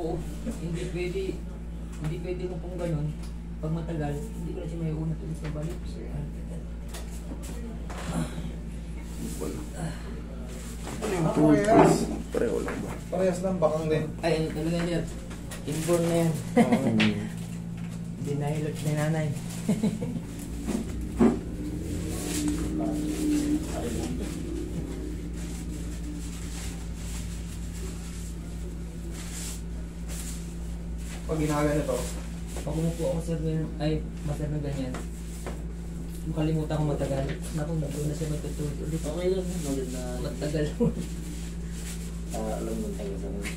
Oo, hindi pwede mo pong ganun. Pag matagal, hindi ko na siya may una tuloy sa balik. Parehas. Pareho lang ba? Parehas lang, bakang din. Ay, ano talaga yan? Inborn na yan. Dinahilot ni nanay. Pag ginagano to, Pag umupo ako sir ay master na ganyan. Yung kalimutan ko matagal. Naku, doon na siya matutulog ulit. Okay lang, maganda. Matagal. Alam mo tayo sa mga.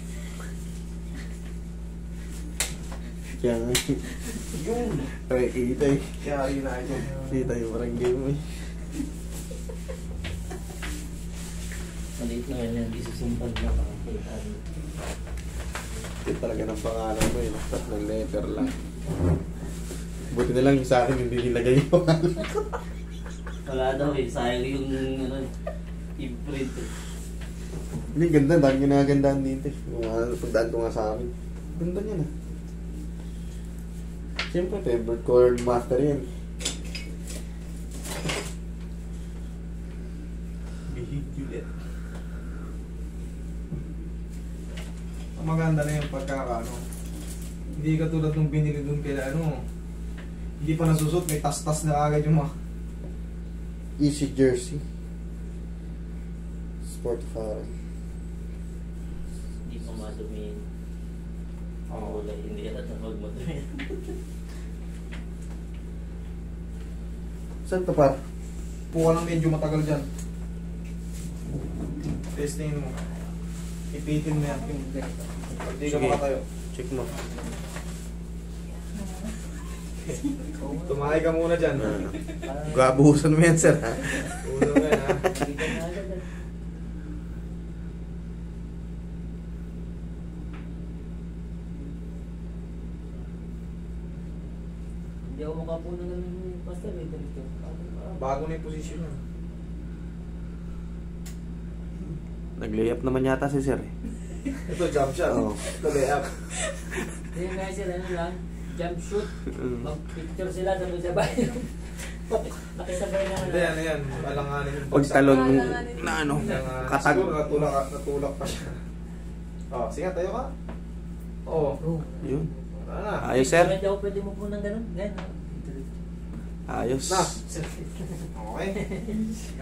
Kaya nga. yun. Okay, kita eh. Kaya yun na ito. Kita yung parang game eh. Maliit na ganyan, di susumpad na makakita. Ito talaga ng pangalan mo eh. Tatlong letter lang. Buti na lang yung sa akin hindi nilagay yung pangalan. Wala daw eh, sayang yung ano, imprint eh. Hindi, ganda. Dahil ginagandaan dito eh. Pagdaan ko nga sa amin. Ganda niya na. Siyempre, favorite chord master yan. Bihig ulit. Ang maganda na yung pagkakaano. Hindi katulad nung binili dun kaya ano. Hindi pa nasusot, may tas-tas na agad yung mga. Easy jersey. Sport foreign. Hindi pa madumiin. Ang wala, hindi alam na magmadumiin. Saan to par? Puka ng medyo matagal dyan. Testingin mo. Ipitin mo yan. Pag di ka Sige. makatayo. Check mo. Tumahay ka muna dyan. Gabuhusan mo yan, sir, ha? Ulo ka yan, ha? Hindi ako makapuno ng pastor eh. Dito. Bago na yung posisyon niya. Nag-layup naman yata si sir, eh. Ito jump shot. Oo. Ito layup. Ayun nga sir, ano lang, jump shoot. Mag-picture sila sabay-sabay. Nakisabay na Hindi, ano yan. Alanganin yung Pagtalon na ano, katag. Siguro natulak pa siya. Oh, sige, tayo ka. Oo. Oh. Yun. Wala na. Ayos, sir. Hindi ako pwede mo po ng ganun. Ganun. Ayos. Na. Okay.